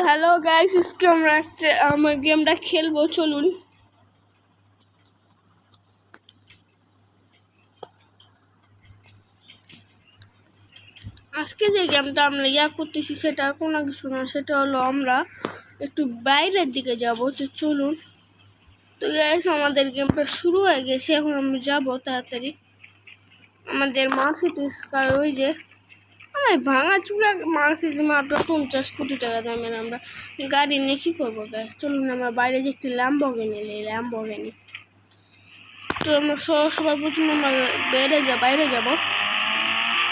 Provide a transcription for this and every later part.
Hello guys, আজকে আমরা আমার গেমটা খেলবো। চলুন। আজকে যে গেমটা আমরা করতেছি সেটা কোনো কিছু না, সেটা হলো আমরা একটু বাইরের দিকে যাব। তো চলুন। তো গাইস, আমাদের গেমটা শুরু হয়ে গেছে। এখন আমরা যাবো তাড়াতাড়ি। আমাদের মার্সিডিজ কার, ওই যে ভাঙা চূড়া মার্সিডিজ, মাত্র 50 কোটি টাকা দামের আমরা গাড়ি নিয়ে কী করবো গাইস। চলুন আমরা বাইরে যে একটি ল্যাম্বরগিনি নিই, ল্যাম্বরগিনি। তো আমরা সবার প্রথমে আমরা বাইরে যাব।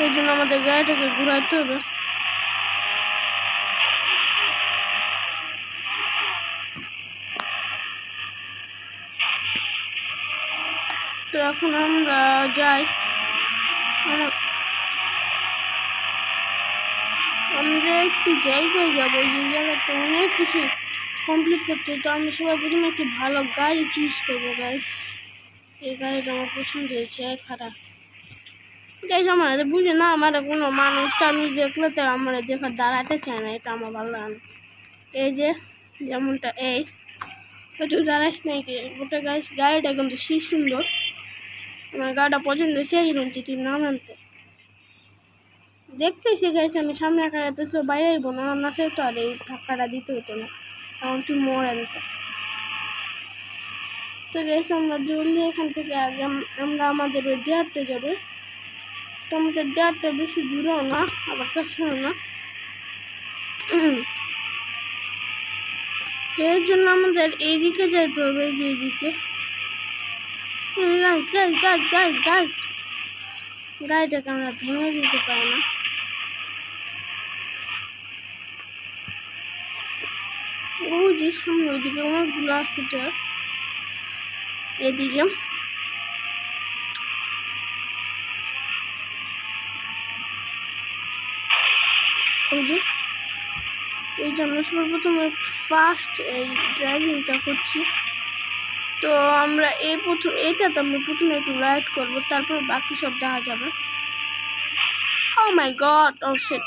এই জন্য আমাদের গাড়িটাকে ঘুরাইতে হবে। তো এখন আমরা যাই। আমরা একটি জায়গায় যাবো, যে জায়গাটা অনেক কিছু কমপ্লিট করতে। তো আমি সবার প্রথমে একটি ভালো গাড়ি চুজ করবো গাইস। এই গাড়িটা আমার পছন্দ হয়েছে, খারাপ গাইস। আমার বুঝে না, আমার কোনো মানুষ দেখলে তো আমার দেখা দাঁড়াতে চায় না, এটা আমার ভালো লাগে না। এই যে যেমনটা এই একটু দাঁড়াইস নাকি ওটা গাইস। গাড়িটা কিন্তু সেই সুন্দর, আমার গাড়িটা পছন্দ হয়েছে। হিরোন তুই নাম আনতে দেখতেছি গাইস। আমি সামনে একা যেতেছিল, বাইরে আইব না না, সে তো আর এই ধাক্কাটা দিতে হতো না, কারণ তুই মোড় আনতে। তো গাইস, আমরা জলদি এখান থেকে আগে আমরা আমাদের ওই ডেয়ারতে যাবে। তো আমাদের ডেয়ারটা বেশি দূরেও না, আবার কাছেও না। তো এর জন্য আমাদের এইদিকে যেতে হবে, যে এইদিকে। গাড়িটাকে আমরা ভেঙে দিতে পারি না। ও যে সামনে ওইদিকে অনেকগুলো আছে, এদিকে ওই যে আমরা সবার প্রথমে ফার্স্ট এই ড্রাইভিংটা করছি। তো আমরা এইটাতে আমরা প্রথমে একটু রাইড করবো, তারপর বাকি সব দেখা যাবে। ও মাই গড, ও শিট,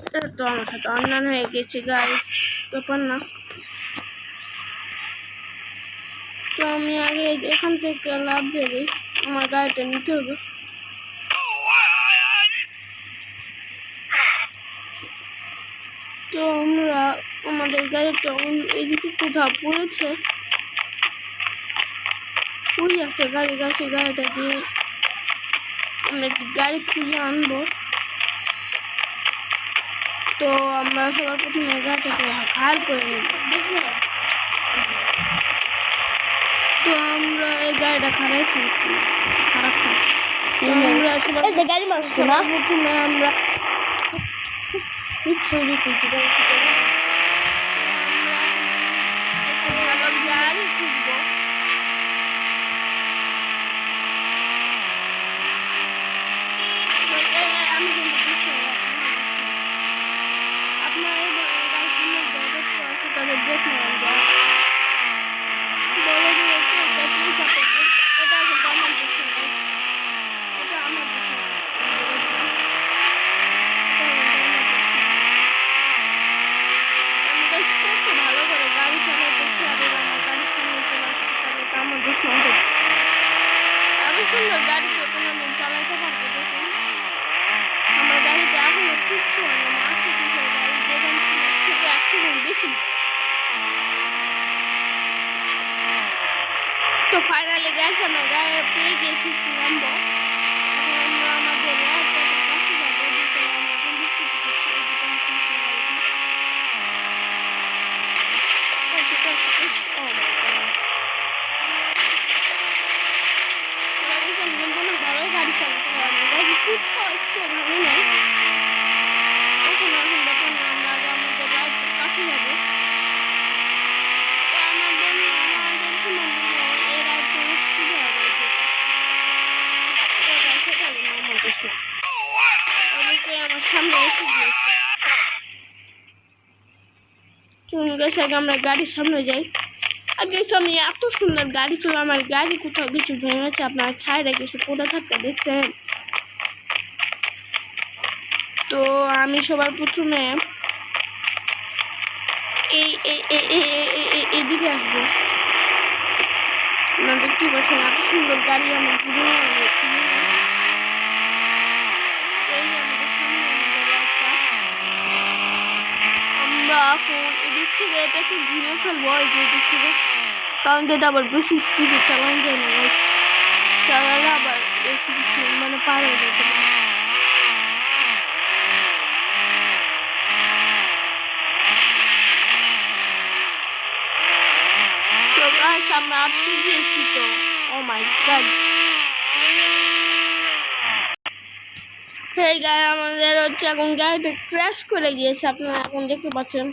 এটা তো আমার সাথে অন্যান্য হয়ে গেছে গাইস, ব্যাপার না। তো আমি আগে এখান থেকে লাভ দিয়ে দিই, আমার গাড়িটা নিতে হবে। তো আমরা আমাদের গাড়িটা এদিকে কোথাও পড়েছে, ওই একটা গাড়ি গাছে, গাড়িটা দিয়ে আমরা একটি গাড়ি খুঁজে আনবো। তো আমরা সবার প্রথমে গাড়িটাকে হাল করে নেব। তো আমরা এই গাড়িটা খারাপ আমরা সবার গাড়ি মারছি না, প্রথমে আমরা ছড়িয়ে পেয়েছি গাড়ি খুঁজবো। সুন্দর গাড়িতে কোনোদিন চালাতে পারবো। দেখুন আমার গাড়িতে এখনো কিচ্ছু হয় না, মার্সিডিজের গাড়ি যেখান থেকে অ্যাক্সিডেন্ট বেশি। তো ফাইনালি গ্যাস আমরা গাড়ি পেয়ে গেছি ল্যাম্বো। এখন আমরা আমাদের রাইডটাকে কাছে যাবো, যেটা আমরা ভালোই গাড়ি চালাতে পারবো, গাড়ি খুব একটু ভালো নয়। এখন ব্যাপার না, আমরা আগে আমাদের রাইডটা কাছে যাবো। আমার সামনে এসে গিয়েছে। আগে আমরা গাড়ির সামনে যাই। আগে আমি এত সুন্দর গাড়ি চলে, আমার গাড়ি কোথাও কিছু ভেঙেছে, আপনার ছাইরা কিছু পড়ে থাকতে দেখছেন। তো আমি সবার প্রথমে এদিকে আসবো না, দেখতে পাচ্ছেন এত সুন্দর গাড়ি আমার ঘুরে আমরা এখন এদিক থেকে এটাকে ঘুরে ফেলবো এই যে এদিক থেকে, কারণ এটা আবার বেশি স্পিডে চালানো যায় না, চালালে আবার বেশি মানে পার হয়ে যেতে পারে। আমরা আটকে গিয়েছি তো, ও মাই গড। এই গায়ে আমাদের হচ্ছে এখন গাড়িটা ক্র্যাশ করে গিয়েছে, আপনারা এখন দেখতে পাচ্ছেন।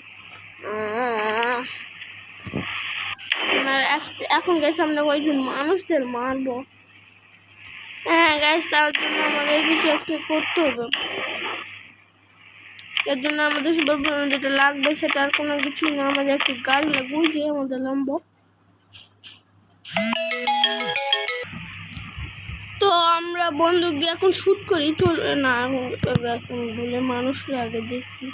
এখন গেছে আমরা কয়েকজন মানুষদের মারবো। হ্যাঁ গাইস, তার জন্য আমাদের কিছু একটা করতে হবে। এর জন্য আমাদের সবার যেটা লাগবে সেটা আর কোনো কিছু না, আমাদের একটি গাড়ি লাগবে, ওই যে আমাদের নামবো। তো আমরা বন্দুক দিয়ে এখন শুট করি, চলবে না এখন বলে মানুষরা আগে দেখি।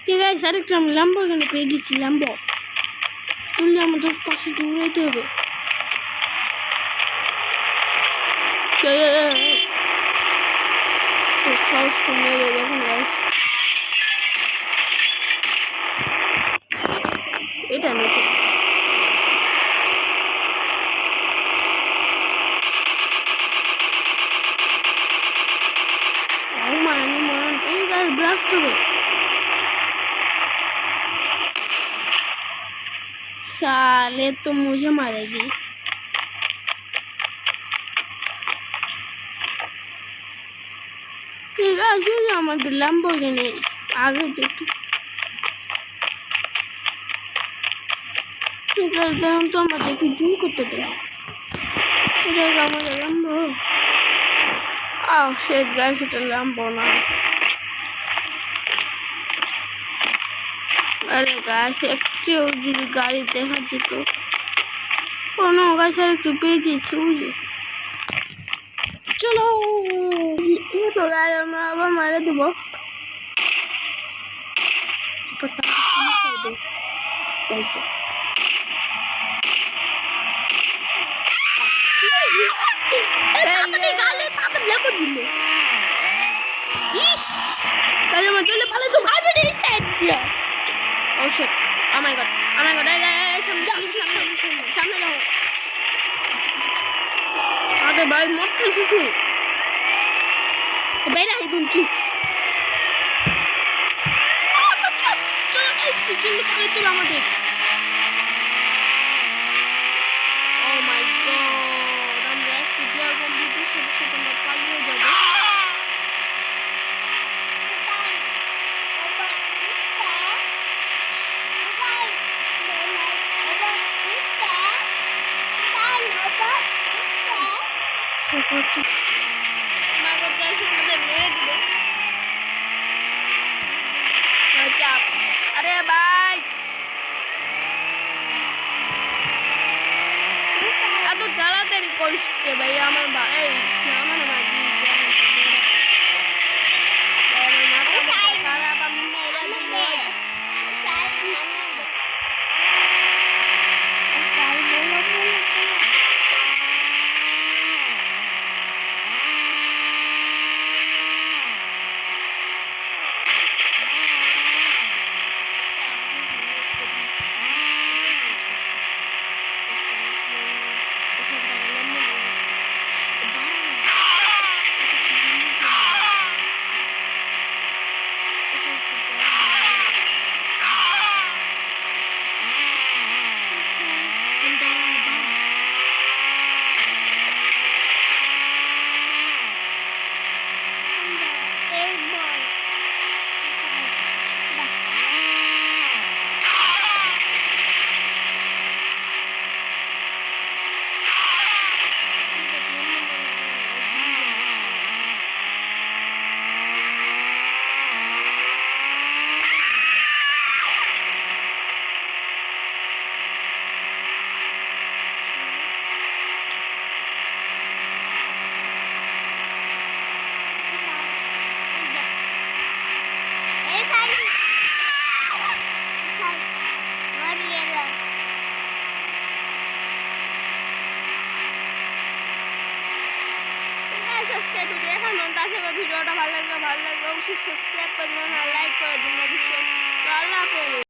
ঠিক আছে, আরেকটা আমি লাম্বো এখানে পেয়ে গেছি, লাম্বো তুললে আমাদের পাশে দৌড়াইতে হবে। সাহস কমে গেছে এখন গাইস, এটা নেই साले तो मुझे मारेगी। ठीक है, আসলে আমাদের ল্যাম্বরগিনি আগে যেতে। ঠিক আছে, দেখুন তো আমাদেরকে জুম করতে দেয়। এটা আমাদের ল্যাম্বো। সে গাইস, এটা ল্যাম্বো না। अरे गाइस, একটু যদি গাড়ি দেখা যেত। কোনো গাইস আর একটু পেয়ে দিয়েছে, বুঝে চলো। তো গাইস আমরা আবার মারে দেব। Oh shit. Oh my god. Oh my god. সামনে যাও। আরে ভাই মত খাইছিস নি? বাইরে আই বলছি। চলো গাইস, জলদি পালাই চলো আমাদের। Oh my god. আমরা একটু ডিয়ার কম্পিউটার সাথে আমরা পালিয়ে যাব। अरे भाई अब तो चला तेरी कोशिश के भाई हमारे भाई हमारे भाई আশা করি ভিডিওটা ভালো লাগবে অবশ্যই সাবস্ক্রাইব করে দেবেন আর লাইক করে দেবেন অবশ্যই। তো আল্লাহ হাফেজ।